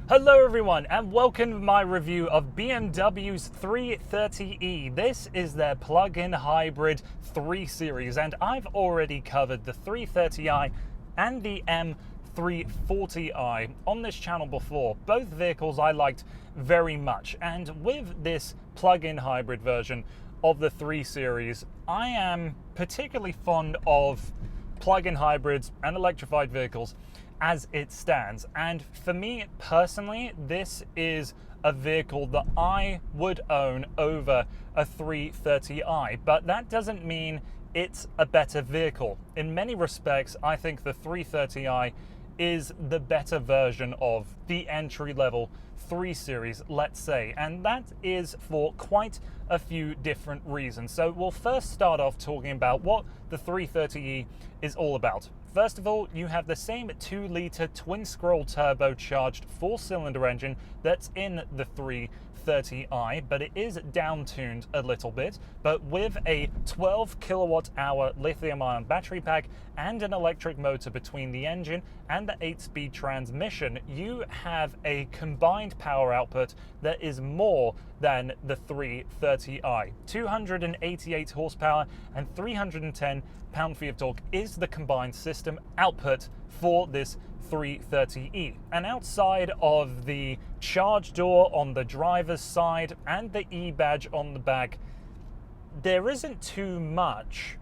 Hello everyone and welcome to my review of BMW's 330e. This is their plug-in hybrid 3 Series and I've already covered the 330i and the M340i on this channel before. Both vehicles I liked very much, and with this plug-in hybrid version of the 3 Series, I am particularly fond of plug-in hybrids and electrified vehicles as it stands. And for me personally, this is a vehicle that I would own over a 330i, but that doesn't mean it's a better vehicle. In many respects, I think the 330i is the better version of the entry-level 3 Series, let's say, and that is for quite a few different reasons. So we'll first start off talking about what the 330e is all about. First of all, you have the same 2-litre twin-scroll turbocharged 4-cylinder engine that's in the 330i, but it is down-tuned a little bit. But with a 12 kilowatt-hour lithium-ion battery pack and an electric motor between the engine and the 8-speed transmission, you have a combined power output that is more than the 330i. 288 horsepower and 310 pound-feet of torque is the combined system output for this 330e. And outside of the charge door on the driver's side and the E-badge on the back, there isn't too much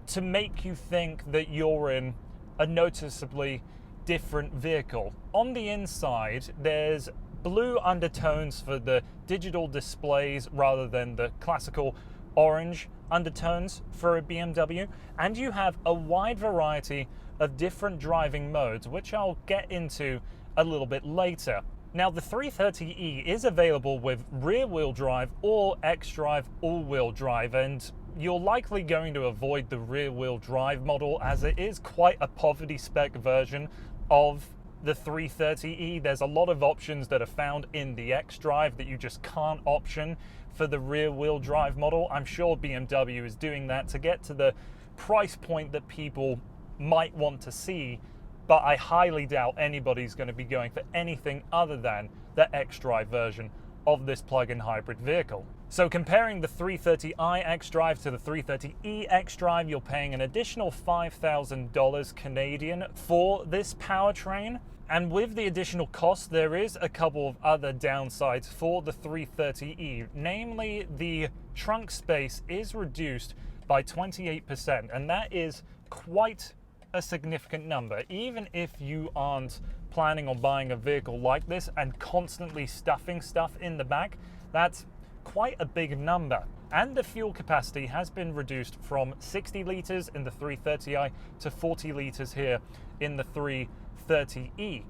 to make you think that you're in a noticeably different vehicle. On the inside, there's blue undertones for the digital displays rather than the classical orange undertones for a BMW, and you have a wide variety of different driving modes, which I'll get into a little bit later. Now, the 330e is available with rear-wheel drive or xDrive all-wheel drive, and you're likely going to avoid the rear-wheel drive model as it is quite a poverty spec version of the 330e. There's a lot of options that are found in the xDrive that you just can't option for the rear-wheel drive model. I'm sure BMW is doing that to get to the price point that people might want to see, but I highly doubt anybody's going to be going for anything other than the xDrive version of this plug-in hybrid vehicle. So comparing the 330i xDrive to the 330e xDrive, you're paying an additional $5,000 Canadian for this powertrain. And with the additional cost, there is a couple of other downsides for the 330e. Namely, the trunk space is reduced by 28%, and that is quite a significant number. Even if you aren't planning on buying a vehicle like this and constantly stuffing stuff in the back, that's quite a big number. And the fuel capacity has been reduced from 60 litres in the 330i to 40 litres here in the 330e.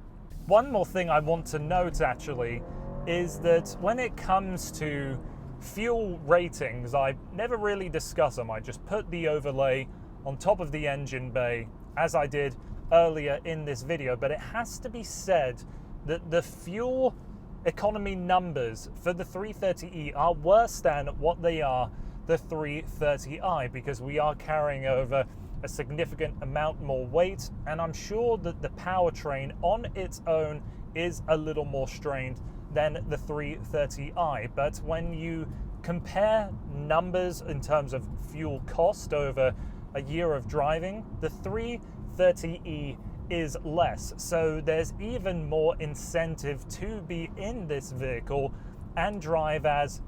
One more thing I want to note actually is that when it comes to fuel ratings, I never really discuss them. I just put the overlay on top of the engine bay as I did earlier in this video, but it has to be said that the fuel economy numbers for the 330e are worse than what they are the 330i, because we are carrying over a significant amount more weight, and I'm sure that the powertrain on its own is a little more strained than the 330i. But when you compare numbers in terms of fuel cost over a year of driving, the 330e is less. So there's even more incentive to be in this vehicle and drive as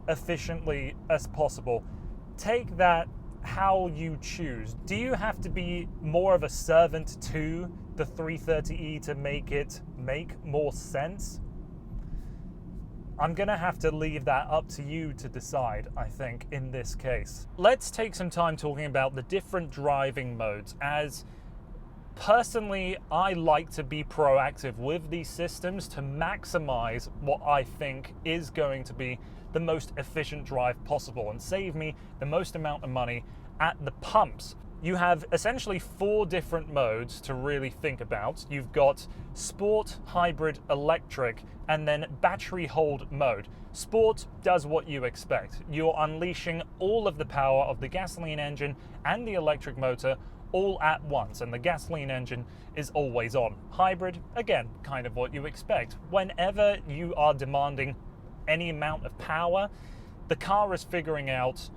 efficiently as possible. Take that how you choose. Do you have to be more of a servant to the 330e to make it make more sense? I'm gonna have to leave that up to you to decide, I think, in this case. Let's take some time talking about the different driving modes, as personally, I like to be proactive with these systems to maximize what I think is going to be the most efficient drive possible and save me the most amount of money at the pumps. You have essentially 4 different modes to really think about. You've got Sport, Hybrid, Electric, and then Battery Hold mode. Sport does what you expect. You're unleashing all of the power of the gasoline engine and the electric motor all at once, and the gasoline engine is always on. Hybrid, again, kind of what you expect. Whenever you are demanding any amount of power, the car is figuring out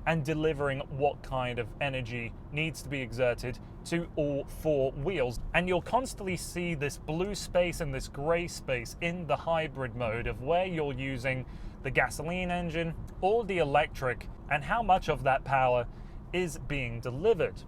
and delivering what kind of energy needs to be exerted to all four wheels. And you'll constantly see this blue space and this gray space in the hybrid mode of where you're using the gasoline engine or the electric and how much of that power is being delivered.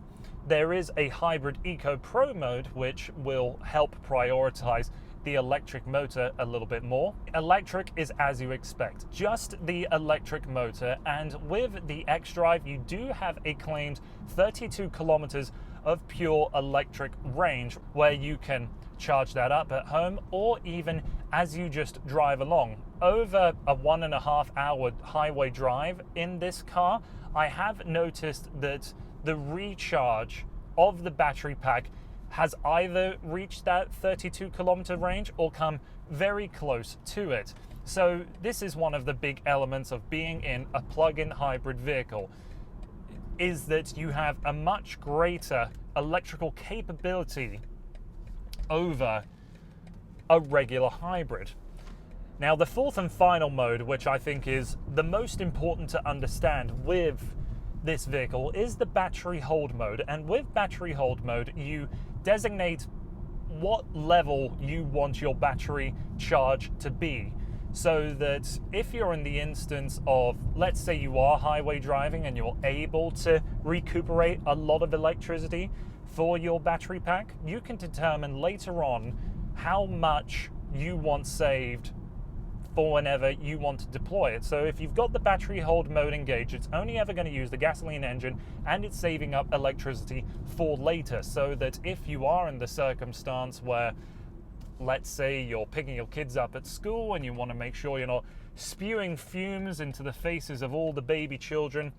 There is a hybrid Eco Pro mode which will help prioritize the electric motor a little bit more. Electric is as you expect, just the electric motor, and with the xDrive you do have a claimed 32 kilometers of pure electric range where you can charge that up at home or even as you just drive along. Over a 1.5 hour highway drive in this car, I have noticed that the recharge of the battery pack has either reached that 32 kilometer range or come very close to it. So this is one of the big elements of being in a plug-in hybrid vehicle, is that you have a much greater electrical capability over a regular hybrid. Now the fourth and final mode, which I think is the most important to understand with this vehicle, is the battery hold mode. And with battery hold mode, you designate what level you want your battery charge to be, so that if you're in the instance of, let's say you are highway driving and you're able to recuperate a lot of electricity for your battery pack, you can determine later on how much you want saved for whenever you want to deploy it. So if you've got the battery hold mode engaged, it's only ever going to use the gasoline engine and it's saving up electricity for later, so that if you are in the circumstance where, let's say you're picking your kids up at school and you want to make sure you're not spewing fumes into the faces of all the baby children,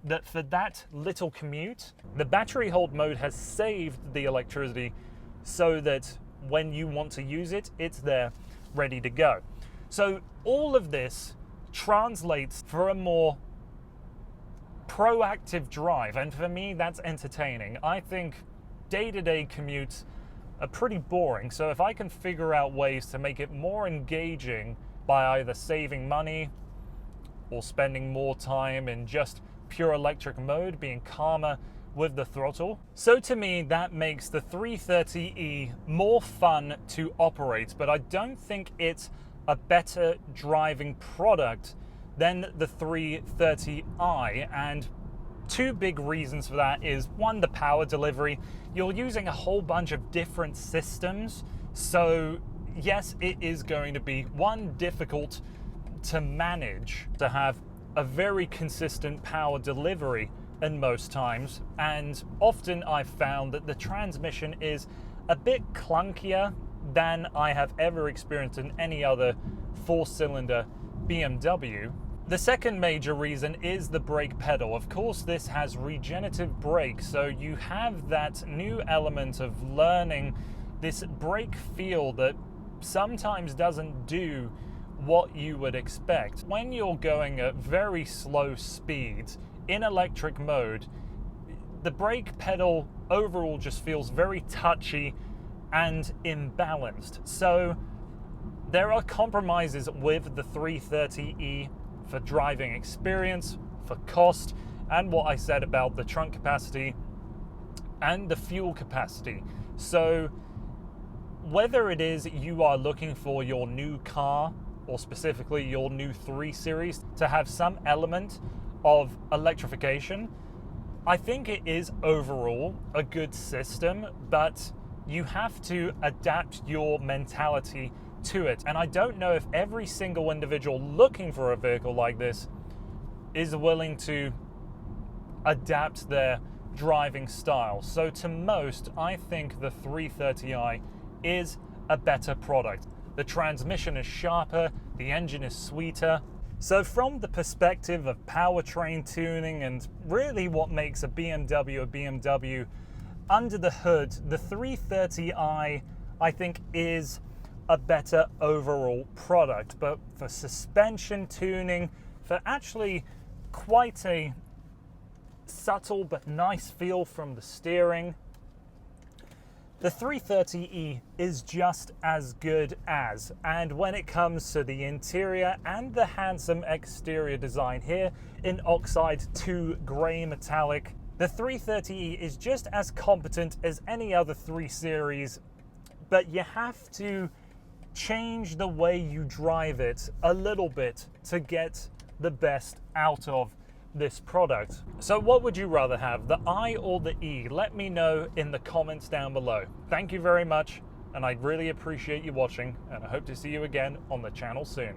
that for that little commute, the battery hold mode has saved the electricity so that when you want to use it, it's there ready to go. So all of this translates for a more proactive drive, and for me that's entertaining. I think day-to-day commutes are pretty boring, so if I can figure out ways to make it more engaging by either saving money or spending more time in just pure electric mode, being calmer with the throttle. So to me, that makes the 330e more fun to operate, but I don't think it's a better driving product than the 330i, and two big reasons for that is, one, the power delivery. You're using a whole bunch of different systems, so yes, it is going to be, one, difficult to manage, to have a very consistent power delivery in most times, and often I've found that the transmission is a bit clunkier than I have ever experienced in any other four-cylinder BMW. The second major reason is the brake pedal. Of course, this has regenerative brakes, so you have that new element of learning this brake feel that sometimes doesn't do what you would expect. When you're going at very slow speeds in electric mode, the brake pedal overall just feels very touchy and imbalanced. So there are compromises with the 330e for driving experience, for cost, and what I said about the trunk capacity and the fuel capacity. So whether it is you are looking for your new car, or specifically your new 3 Series, to have some element of electrification, I think it is overall a good system, but you have to adapt your mentality to it. And I don't know if every single individual looking for a vehicle like this is willing to adapt their driving style. So to most, I think the 330i is a better product. The transmission is sharper, the engine is sweeter. So from the perspective of powertrain tuning and really what makes a BMW, under the hood, the 330i, I think, is a better overall product. But for suspension tuning, for actually quite a subtle but nice feel from the steering. The 330e is just as good as, and when it comes to the interior and the handsome exterior design here in Oxide 2 grey metallic, the 330e is just as competent as any other 3 Series, but you have to change the way you drive it a little bit to get the best out of this product. So what would you rather have, the I or the E? Let me know in the comments down below. Thank you very much, and I really appreciate you watching, and I hope to see you again on the channel soon.